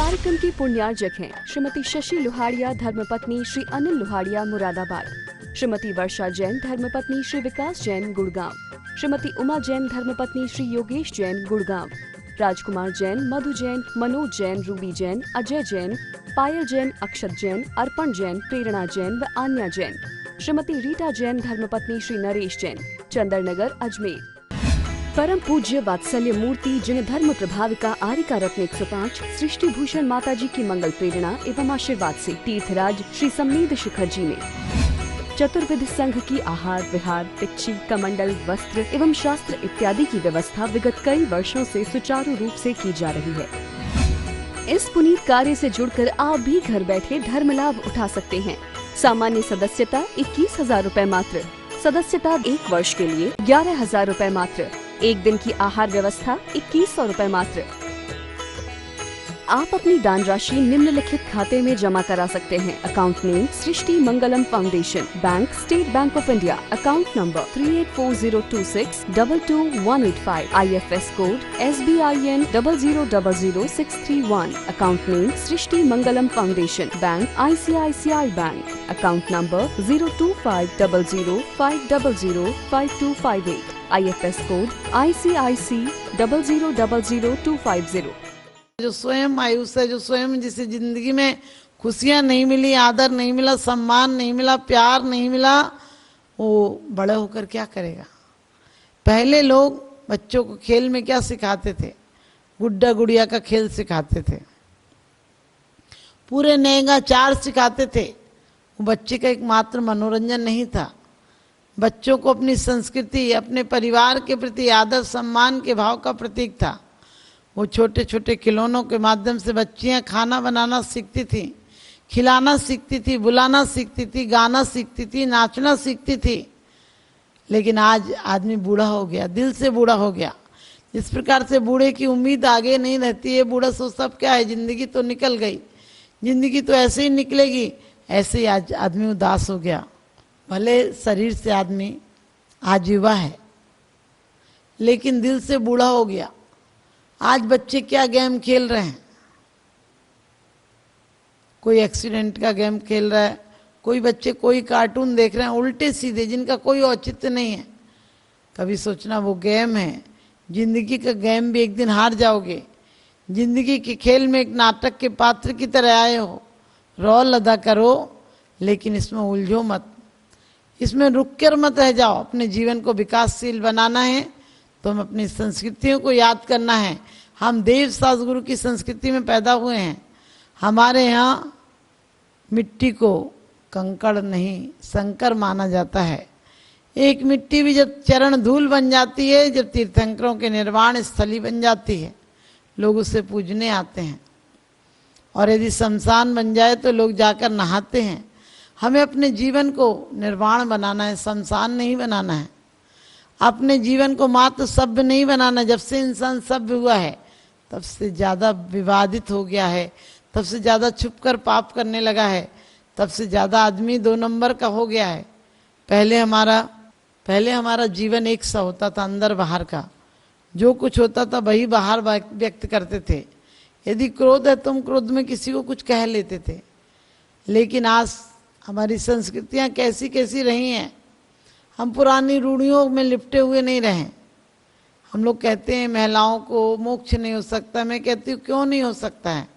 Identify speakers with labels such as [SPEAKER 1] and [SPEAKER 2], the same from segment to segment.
[SPEAKER 1] कार्यक्रम की पुण्यार्जक हैं श्रीमती शशि लोहाड़िया धर्मपत्नी श्री अनिल लोहाड़िया मुरादाबाद, श्रीमती वर्षा जैन धर्मपत्नी श्री विकास जैन गुड़गांव, श्रीमती उमा जैन धर्मपत्नी श्री योगेश जैन गुड़गांव, राजकुमार जैन, मधु जैन, मनोज जैन, रूबी जैन, अजय जैन, पायल जैन, अक्षत जैन, अर्पण जैन, प्रेरणा जैन व आन्या जैन, श्रीमती रीटा जैन धर्मपत्नी श्री नरेश जैन, चंदरनगर अजमेर। परम पूज्य वात्सल्य मूर्ति जिन धर्म प्रभाविका आरिका रत्न 105 सृष्टि भूषण माता जी की मंगल प्रेरणा एवं आशीर्वाद से तीर्थराज श्री सम्मेद शिखर जी में चतुर्विध संघ की आहार विहार पिच्ची कमंडल वस्त्र एवं शास्त्र इत्यादि की व्यवस्था विगत कई वर्षों से सुचारू रूप से की जा रही है। इस पुनीत कार्य से जुड़कर आप भी घर बैठे धर्म लाभ उठा सकते हैं। सामान्य सदस्यता 21,000 रूपए मात्र, सदस्यता 1 वर्ष के लिए 11,000 रूपए मात्र, एक दिन की आहार व्यवस्था 2100 रूपए मात्र। आप अपनी दान राशि निम्नलिखित खाते में जमा करा सकते हैं। Account name Srishti Mangalam foundation, bank state bank of India, account number 384026222185, IFS code SBIN 0000631, account name Srishti Mangalam foundation, bank ICICI bank, account number 0250050052258, IFS code ICIC 0000250।
[SPEAKER 2] जो स्वयं मायूस है, जो स्वयं जिसे जिंदगी में खुशियां नहीं मिली, आदर नहीं मिला, सम्मान नहीं मिला, प्यार नहीं मिला, वो बड़े होकर क्या करेगा। पहले लोग बच्चों को खेल में क्या सिखाते थे? गुड्डा गुड़िया का खेल सिखाते थे, पूरे नेगा चार सिखाते थे। वो बच्चे का एकमात्र मनोरंजन नहीं था, बच्चों को अपनी संस्कृति, अपने परिवार के प्रति आदर सम्मान के भाव का प्रतीक था। वो छोटे छोटे खिलौनों के माध्यम से बच्चियां खाना बनाना सीखती थी, खिलाना सीखती थी, बुलाना सीखती थी, गाना सीखती थी, नाचना सीखती थी। लेकिन आज आदमी बूढ़ा हो गया, दिल से बूढ़ा हो गया। इस प्रकार से बूढ़े की उम्मीद आगे नहीं रहती है। बूढ़ा सोचता अब क्या है, जिंदगी तो निकल गई, जिंदगी तो ऐसे ही निकलेगी। ऐसे ही आज आदमी उदास हो गया। भले शरीर से आदमी आज युवा है, लेकिन दिल से बूढ़ा हो गया। आज बच्चे क्या गेम खेल रहे हैं? कोई एक्सीडेंट का गेम खेल रहा है, कोई बच्चे कोई कार्टून देख रहे हैं उल्टे सीधे, जिनका कोई औचित्य नहीं है। कभी सोचना वो गेम है, जिंदगी का गेम भी एक दिन हार जाओगे। जिंदगी के खेल में एक नाटक के पात्र की तरह आए हो, रोल अदा करो, लेकिन इसमें उलझो मत, इसमें रुक कर मत रह जाओ। अपने जीवन को विकासशील बनाना है तो हम अपनी संस्कृतियों को याद करना है। हम देव सासगुरु की संस्कृति में पैदा हुए हैं। हमारे यहाँ मिट्टी को कंकड़ नहीं संकर माना जाता है। एक मिट्टी भी जब चरण धूल बन जाती है, जब तीर्थंकरों के निर्वाण स्थली बन जाती है, लोग उसे पूजने आते हैं। और यदि शमशान बन जाए तो लोग जाकर नहाते हैं। हमें अपने जीवन को निर्वाण बनाना है, शमशान नहीं बनाना है। अपने जीवन को मात्र सभ्य नहीं बनाना। जब से इंसान सभ्य हुआ है तब से ज़्यादा विवादित हो गया है, तब से ज़्यादा छुपकर पाप करने लगा है, तब से ज़्यादा आदमी 2 नंबर का हो गया है। पहले हमारा जीवन एक सा होता था, अंदर बाहर का। जो कुछ होता था वही बाहर व्यक्त करते थे। यदि क्रोध है तुम क्रोध में किसी को कुछ कह लेते थे। लेकिन आज हमारी संस्कृतियाँ कैसी कैसी रही हैं। हम पुरानी रूढ़ियों में लिपटे हुए नहीं रहे। हम लोग कहते हैं महिलाओं को मोक्ष नहीं हो सकता। मैं कहती हूँ क्यों नहीं हो सकता है?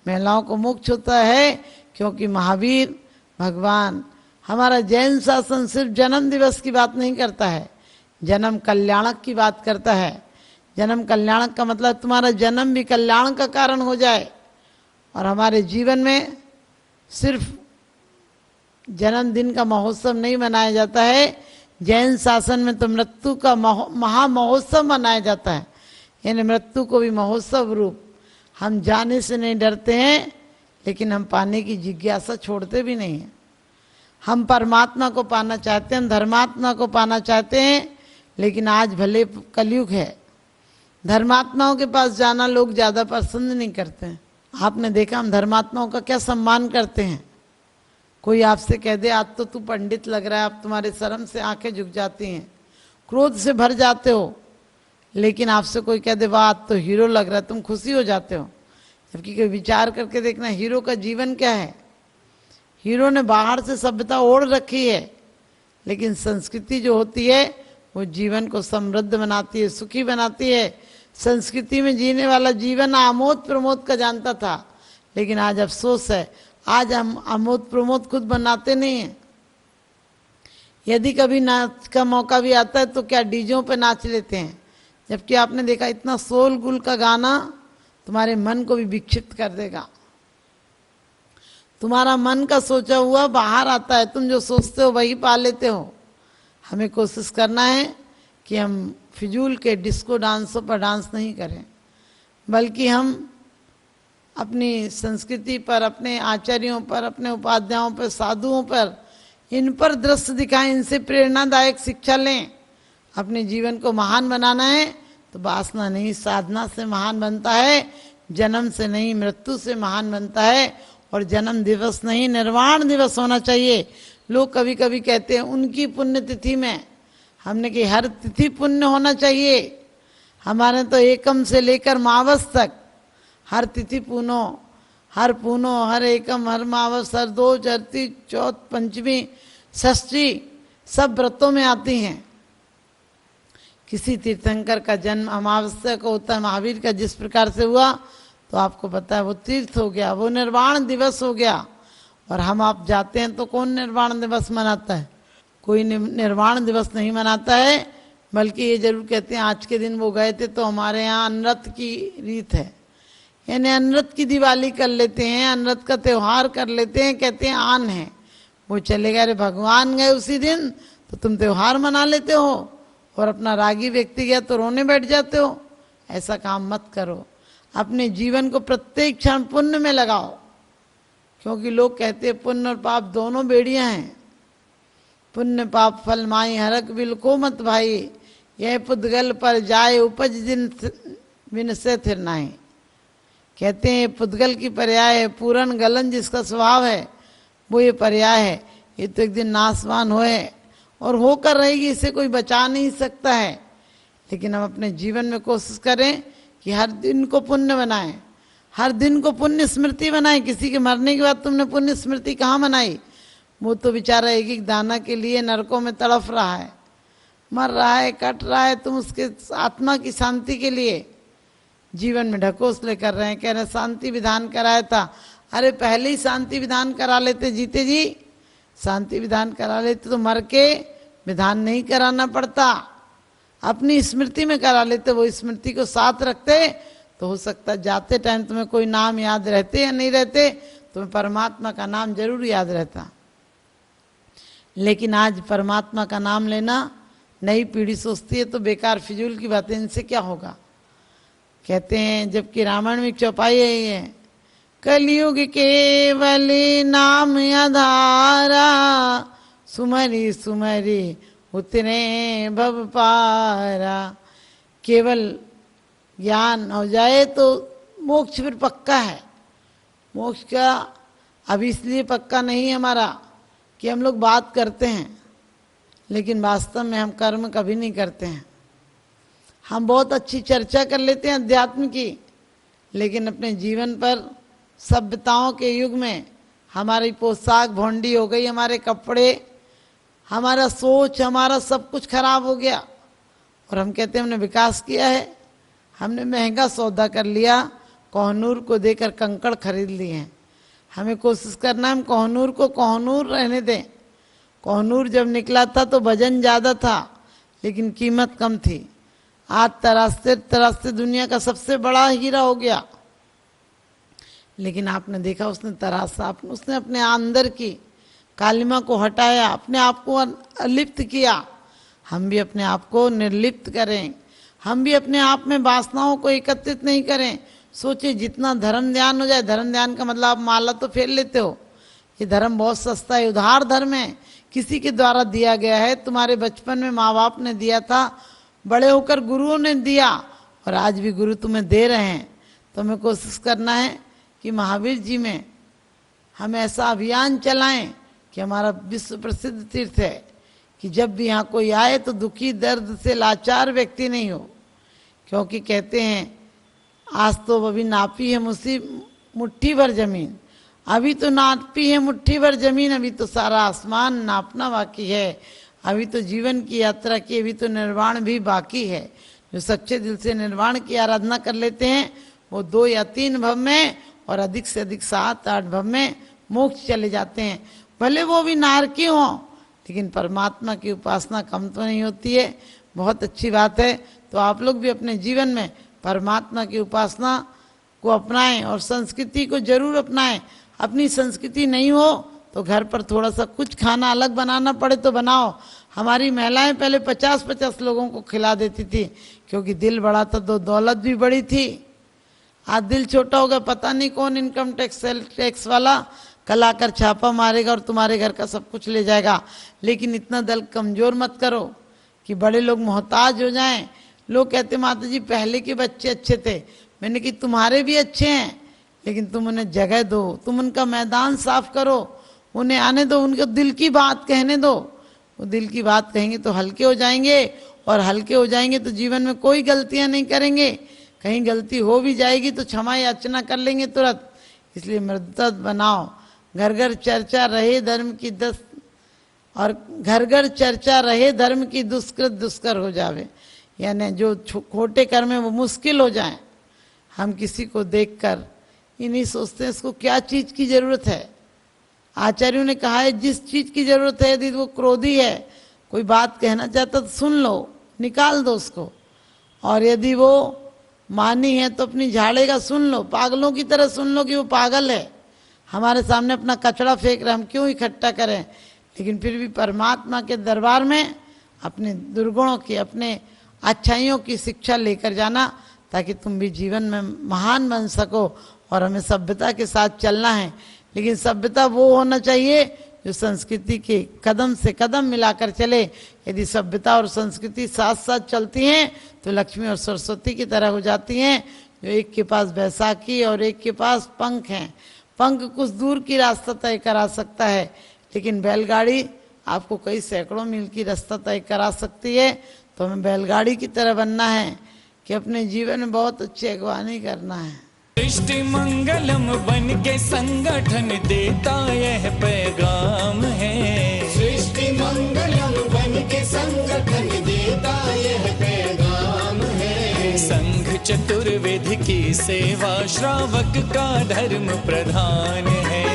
[SPEAKER 2] महिलाओं को मोक्ष होता है क्योंकि महावीर भगवान, हमारा जैन शासन सिर्फ जन्म दिवस की बात नहीं करता है, जन्म कल्याणक की बात करता है। जन्म कल्याणक का मतलब तुम्हारा जन्म भी कल्याण का कारण हो जाए। और हमारे जीवन में सिर्फ जन्मदिन का महोत्सव नहीं मनाया जाता है। जैन शासन में तो मृत्यु का महामहोत्सव मनाया जाता है, यानी मृत्यु को भी महोत्सव रूप। हम जाने से नहीं डरते हैं, लेकिन हम पाने की जिज्ञासा छोड़ते भी नहीं हैं। हम परमात्मा को पाना चाहते हैं, हम धर्मात्मा को पाना चाहते हैं, लेकिन आज भले कलयुग है, धर्मात्माओं के पास जाना लोग ज़्यादा पसंद नहीं करते हैं। आपने देखा हम धर्मात्माओं का क्या सम्मान करते हैं। कोई आपसे कह दे आज तो तू पंडित लग रहा है, आप तुम्हारे शर्म से आंखें झुक जाती हैं, क्रोध से भर जाते हो। लेकिन आपसे कोई कह दे वाह आज तो हीरो लग रहा है, तुम खुशी हो जाते हो। जबकि कोई विचार करके देखना, हीरो का जीवन क्या है। हीरो ने बाहर से सभ्यता ओढ़ रखी है, लेकिन संस्कृति जो होती है वो जीवन को समृद्ध बनाती है, सुखी बनाती है। संस्कृति में जीने वाला जीवन आमोद प्रमोद का जानता था, लेकिन आज अफसोस है, आज हम आमोद प्रमोद खुद बनाते नहीं हैं। यदि कभी नाच का मौका भी आता है तो क्या डीजों पे नाच लेते हैं, जबकि आपने देखा इतना सोलगुल का गाना तुम्हारे मन को भी विक्षिप्त कर देगा। तुम्हारा मन का सोचा हुआ बाहर आता है, तुम जो सोचते हो वही पा लेते हो। हमें कोशिश करना है कि हम फिजूल के डिस्को डांसों पर डांस नहीं करें, बल्कि हम अपनी संस्कृति पर, अपने आचार्यों पर, अपने उपाध्यायों पर, साधुओं पर, इन पर दृश्य दिखाएं, इनसे प्रेरणादायक शिक्षा लें। अपने जीवन को महान बनाना है तो वासना नहीं, साधना से महान बनता है। जन्म से नहीं, मृत्यु से महान बनता है। और जन्म दिवस नहीं, निर्वाण दिवस होना चाहिए। लोग कभी कभी कहते हैं उनकी पुण्यतिथि में, हमने कि हर तिथि पुण्य होना चाहिए। हमारे तो एकम से लेकर मावस तक हर तिथि पूनो, हर पूनो, हर एकम, हर मावस, हर दो, चरती, चौथ, पंचमी, षष्ठी सब व्रतों में आती हैं। किसी तीर्थंकर का जन्म अमावस्या को होता है, महावीर का जिस प्रकार से हुआ, तो आपको पता है वो तीर्थ हो गया, वो निर्वाण दिवस हो गया। और हम आप जाते हैं तो कौन निर्वाण दिवस मनाता है? कोई निर्वाण दिवस नहीं मनाता है, बल्कि ये जरूर कहते हैं आज के दिन वो गए थे तो हमारे यहाँ अनृत की रीत है, यानी अनृत की दिवाली कर लेते हैं, अनृत का त्यौहार कर लेते हैं, कहते हैं आन है। वो चले गए, अरे भगवान गए उसी दिन तो तुम त्यौहार मना लेते हो, और अपना रागी व्यक्ति गया तो रोने बैठ जाते हो। ऐसा काम मत करो। अपने जीवन को प्रत्येक क्षण पुण्य में लगाओ, क्योंकि लोग कहते हैं पुण्य और पाप दोनों बेड़ियां हैं। पुण्य पाप फल माई हरक बिलको मत भाई, यह पुद्गल पर जाए उपज दिन बिन से थिर नाई। कहते हैं पुद्गल की पर्याय है, पूरन गलन जिसका स्वभाव है वो ये पर्याय है। ये तो एक दिन नाशवान होए और होकर रहेगी, इसे कोई बचा नहीं सकता है। लेकिन हम अपने जीवन में कोशिश करें कि हर दिन को पुण्य बनाएं, हर दिन को पुण्य स्मृति बनाएं। किसी के मरने के बाद तुमने पुण्य स्मृति कहाँ मनाई? वो तो बेचारा एक एक दाना के लिए नरकों में तड़फ रहा है, मर रहा है, कट रहा है। तुम उसके आत्मा की शांति के लिए जीवन में ढकोसले कर रहे हैं, कह रहे शांति विधान कराया था। अरे पहले ही शांति विधान करा लेते जीते जी, शांति विधान करा लेते तो मर के विधान नहीं कराना पड़ता, अपनी स्मृति में करा लेते। वो स्मृति को साथ रखते तो हो सकता है जाते टाइम तुम्हें कोई नाम याद रहते या नहीं रहते, तुम्हें परमात्मा का नाम जरूर याद रहता। लेकिन आज परमात्मा का नाम लेना नई पीढ़ी सोचती है तो बेकार फिजूल की बातें, इनसे क्या होगा। कहते हैं जबकि रामायण में चौपाई है, कलयुग केवल नाम आधारा, सुमरी सुमरी उतरे भव पारा। केवल ज्ञान हो जाए तो मोक्ष फिर पक्का है। मोक्ष का अभी इसलिए पक्का नहीं है हमारा कि हम लोग बात करते हैं, लेकिन वास्तव में हम कर्म कभी नहीं करते हैं। हम बहुत अच्छी चर्चा कर लेते हैं अध्यात्म की, लेकिन अपने जीवन पर सभ्यताओं के युग में हमारी पोशाक भोंडी हो गई, हमारे कपड़े, हमारा सोच, हमारा सब कुछ खराब हो गया। और हम कहते हैं हमने विकास किया है, हमने महंगा सौदा कर लिया, कोहनूर को देकर कंकड़ खरीद लिए हैं। हमें कोशिश करना है हम कोहनूर को कोहनूर रहने दें। कोहनूर जब निकला था तो वजन ज़्यादा था लेकिन कीमत कम थी। आज तराशते तराशते दुनिया का सबसे बड़ा हीरा हो गया। लेकिन आपने देखा उसने तराशा, उसने अपने अंदर की कालिमा को हटाया, अपने आप को अलिप्त किया। हम भी अपने आप को निर्लिप्त करें, हम भी अपने आप में वासनाओं को एकत्रित नहीं करें। सोचिए जितना धर्म ध्यान हो जाए, धर्म ध्यान का मतलब आप माला तो फेर लेते हो, ये धर्म बहुत सस्ता है, उधार धर्म है, किसी के द्वारा दिया गया है। तुम्हारे बचपन में माँ बाप ने दिया था, बड़े होकर गुरुओं ने दिया, और आज भी गुरु तुम्हें दे रहे हैं। तो हमें कोशिश करना है कि महावीर जी में हम ऐसा अभियान चलाएं कि हमारा विश्व प्रसिद्ध तीर्थ है कि जब भी यहाँ कोई आए तो दुखी दर्द से लाचार व्यक्ति नहीं हो। क्योंकि कहते हैं आज तो अभी नापी है मुट्ठी भर जमीन, अभी तो नापी है मुट्ठी भर जमीन, अभी तो सारा आसमान नापना बाकी है, अभी तो जीवन की यात्रा की, अभी तो निर्वाण भी बाकी है। जो सच्चे दिल से निर्वाण की आराधना कर लेते हैं वो 2 या 3 भव में और अधिक से अधिक 7-8 भव में मोक्ष चले जाते हैं। भले वो भी नारकी हो, लेकिन परमात्मा की उपासना कम तो नहीं होती है। बहुत अच्छी बात है। तो आप लोग भी अपने जीवन में परमात्मा की उपासना को अपनाएं और संस्कृति को जरूर अपनाएं। अपनी संस्कृति नहीं हो तो घर पर थोड़ा सा कुछ खाना अलग बनाना पड़े तो बनाओ। हमारी महिलाएं पहले 50-50 लोगों को खिला देती थी, क्योंकि दिल बड़ा था तो दौलत भी बड़ी थी। आज दिल छोटा होगा, पता नहीं कौन इनकम टैक्स वाला कल आकर छापा मारेगा और तुम्हारे घर का सब कुछ ले जाएगा। लेकिन इतना दिल कमजोर मत करो कि बड़े लोग मोहताज हो जाएं। लोग कहते माता जी पहले के बच्चे अच्छे थे। मैंने कि तुम्हारे भी अच्छे हैं, लेकिन तुम उन्हें जगह दो, तुम उनका मैदान साफ करो, उन्हें आने दो, उनको दिल की बात कहने दो। वो दिल की बात कहेंगे तो हल्के हो जाएंगे, और हल्के हो जाएंगे तो जीवन में कोई गलतियां नहीं करेंगे। कहीं गलती हो भी जाएगी तो क्षमा याचना कर लेंगे तुरंत। इसलिए मृदत बनाओ। घर घर चर्चा रहे धर्म की और घर घर चर्चा रहे धर्म की दुष्कृत दुष्कर हो जावे। यानी जो खोटे कर्म है वो मुश्किल हो जाए। हम किसी को देखकर ये नहीं सोचते इसको क्या चीज की जरूरत है। आचार्यों ने कहा है जिस चीज की जरूरत है, यदि वो क्रोधी है, कोई बात कहना चाहता तो सुन लो, निकाल दो उसको। और यदि वो मानी है तो अपनी झाड़ेगा सुन लो, पागलों की तरह सुन लो कि वो पागल है, हमारे सामने अपना कचरा फेंक रहा, हम क्यों इकट्ठा करें। लेकिन फिर भी परमात्मा के दरबार में अपने दुर्गुणों की, अपने अच्छाइयों की शिक्षा लेकर जाना, ताकि तुम भी जीवन में महान बन सको। और हमें सभ्यता के साथ चलना है, लेकिन सभ्यता वो होना चाहिए जो संस्कृति के कदम से कदम मिलाकर चले। यदि सभ्यता और संस्कृति साथ साथ चलती हैं तो लक्ष्मी और सरस्वती की तरह हो जाती हैं, जो एक के पास बैसाखी और एक के पास पंख हैं। पंख कुछ दूर की रास्ता तय करा सकता है, लेकिन बैलगाड़ी आपको कई सैकड़ों मील की रास्ता तय करा सकती है। तो हमें बैलगाड़ी की तरह बनना है कि अपने जीवन में बहुत अच्छी अगवानी करना है।
[SPEAKER 3] सृष्टि मंगलम बन के संगठन देता यह पैगाम है।
[SPEAKER 4] सृष्टि मंगलम बन के संगठन देता यह पैगाम है।
[SPEAKER 3] संघ चतुर्वेद की सेवा श्रावक का धर्म प्रधान है।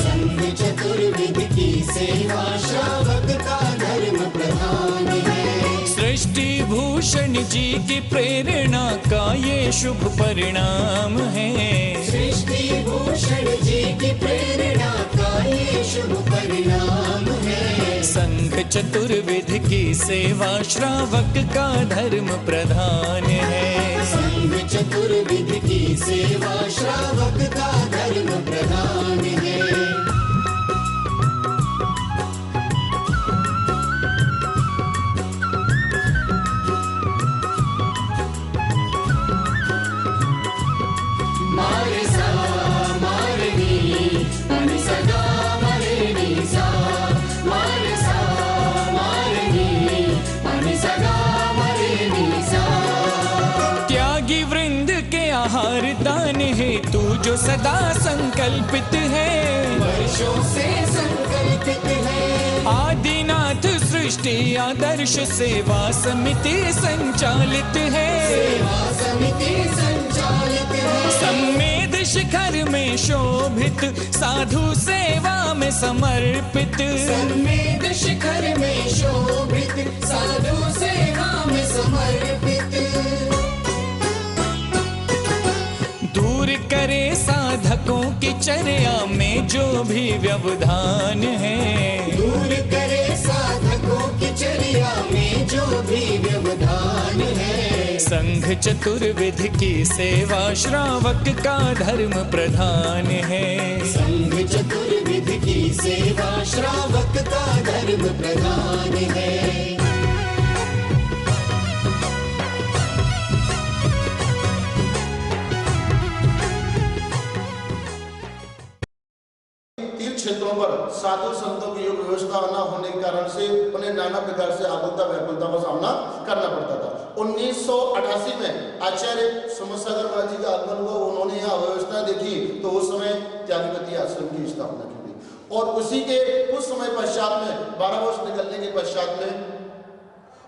[SPEAKER 4] संघ चतुर्वेद की सेवा श्रावक का धर्म प्रधान है।
[SPEAKER 3] सृष्टि भूषण जी की प्रेरणा का ये शुभ परिणाम है।
[SPEAKER 4] सृष्टि भूषण जी की प्रेरणा का ये शुभ परिणाम है।
[SPEAKER 3] संघ चतुर्वेद की सेवा श्रावक का धर्म प्रधान है।
[SPEAKER 4] संघ चतुर्वेद की सेवा श्रावक का धर्म प्रधान है।
[SPEAKER 3] हेतु जो सदा संकल्पित है,
[SPEAKER 4] वर्षों से संकल्पित है।
[SPEAKER 3] आदिनाथ सृष्टि आदर्श सेवा समिति संचालित है।
[SPEAKER 4] सेवा समिति संचालित है।
[SPEAKER 3] सम्मेद शिखर में शोभित साधु सेवा में समर्पित।
[SPEAKER 4] सम्मेद शिखर में शोभित साधु सेवा में समर्पित।
[SPEAKER 3] दूर करे साधकों की चर्या में जो भी व्यवधान है।
[SPEAKER 4] दूर करे साधकों की चर्या में जो भी व्यवधान है।
[SPEAKER 3] संघ चतुर्विध की सेवा श्रावक का धर्म प्रधान है।
[SPEAKER 4] संघ चतुर्विध की सेवा श्रावक का धर्म प्रधान है।
[SPEAKER 5] तीर्थ क्षेत्रों पर साधु संतों की योग व्यवस्था न होने के कारण से उन्हें नाना प्रकार से आकुलता व्याकुलता का सामना करना पड़ता था। 1988 में आचार्य समसागर महाराज जी का आगमन हुआ, उन्होंने यहाँ व्यवस्था देखी तो उस समय त्यागपति आश्रम की स्थापना की गई और उसी के कुछ समय पश्चात में 12 वर्ष निकलने के पश्चात में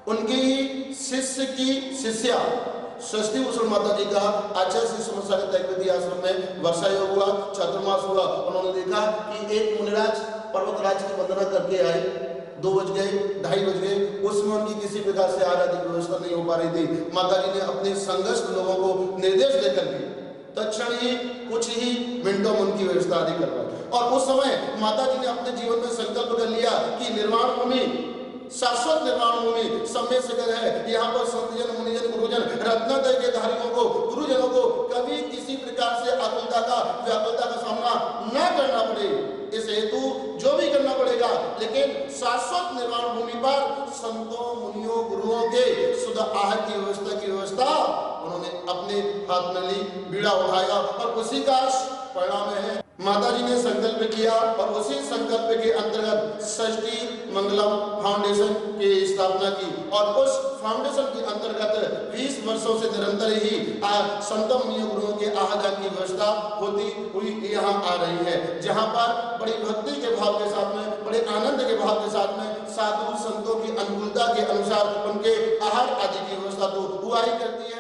[SPEAKER 5] उनकी शिष्य की शिष्या षष्ठी भूषण माता जी का आचार्य श्री समसागर त्यागपति आश्रम में वर्षा योग हुआ, चातुर्मास हुआ। उन्होंने देखा कि एक मुनिराज पर्वतराज की वंदना करके आए, 2 बज गए, 2:30 बज गए, उसमें उनकी किसी प्रकार से आराध्य व्यवस्था नहीं हो पा रही थी। माता जी ने अपने संघर्ष लोगों को निर्देश देकर के तत्क्षण ही कुछ ही मिनटों में उनकी व्यवस्था आदि करवाई और उस समय माता जी ने अपने जीवन में संकल्प कर लिया कि निर्वाण भूमि, शाश्वत निर्वाण भूमि समय सगर है। यहाँ पर संतजन, मुनिजन, गुरुजन, रत्नत्रय के धारियों को, गुरुजनों को कभी किसी प्रकार से आकुलता का व्याकुलता का सामना न करना पड़े, इस हेतु जो भी करना पड़ेगा, लेकिन शाश्वत निर्वाण भूमि पर संतों, मुनियों, गुरुओं के शुद्ध आहार की व्यवस्था उन्होंने अपने हाथ में ली, बीड़ा उठाया और उसी का परिणाम है माता जी ने संकल्प किया और उसी संकल्प के अंतर्गत षष्ठी मंगलम फाउंडेशन की स्थापना की और उस फाउंडेशन के अंतर्गत 20 वर्षों से निरंतर ही संतों, मुनियों, गुरुओं के आहार की व्यवस्था होती हुई यहाँ आ रही है, जहाँ पर बड़ी भक्ति के भाव के साथ में, बड़े आनंद के भाव के साथ में साधु संतों की अनुकूलता के अनुसार उनके आहार आदि की व्यवस्था तो हुआ ही करती है।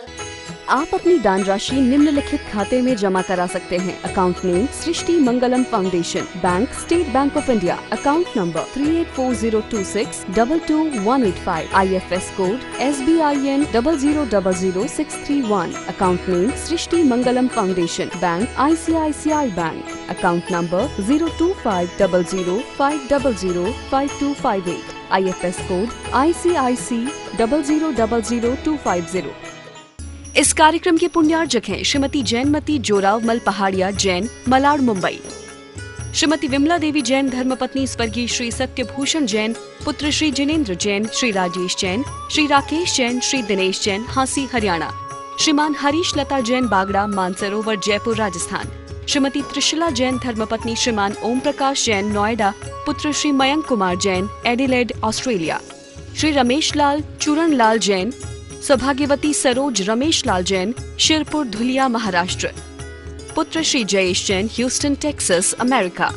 [SPEAKER 1] आप अपनी दान राशि निम्नलिखित खाते में जमा करा सकते हैं। Account name Srishti Mangalam foundation, bank state bank of India, account number 384026222185, IFS code SBIN 0000631, account name Srishti Mangalam foundation, bank ICICI bank, account number 02500500528, IFS code ICIC 0000250। इस कार्यक्रम के पुण्यार्जक हैं श्रीमती जैनमती जोरावमल पहाड़िया जैन, मलाड, मुंबई। श्रीमती विमला देवी जैन धर्मपत्नी स्वर्गीय श्री सत्यभूषण जैन, पुत्र श्री जिनेन्द्र जैन, श्री राजेश जैन, श्री राकेश जैन, श्री दिनेश जैन, हांसी, हरियाणा। श्रीमान हरीश लता जैन, बागड़ा, मानसरोवर, जयपुर, राजस्थान। श्रीमती त्रिशला जैन धर्मपत्नी श्रीमान ओम प्रकाश जैन, नोएडा, पुत्र श्री मयंक कुमार जैन, एडिलेड, ऑस्ट्रेलिया। श्री रमेश लाल चूरण लाल जैन, सौभाग्यवती सरोज रमेश लाल जैन, शिरपुर, धुलिया, महाराष्ट्र। पुत्र Shri Jayesh Jain, Houston, Texas, America.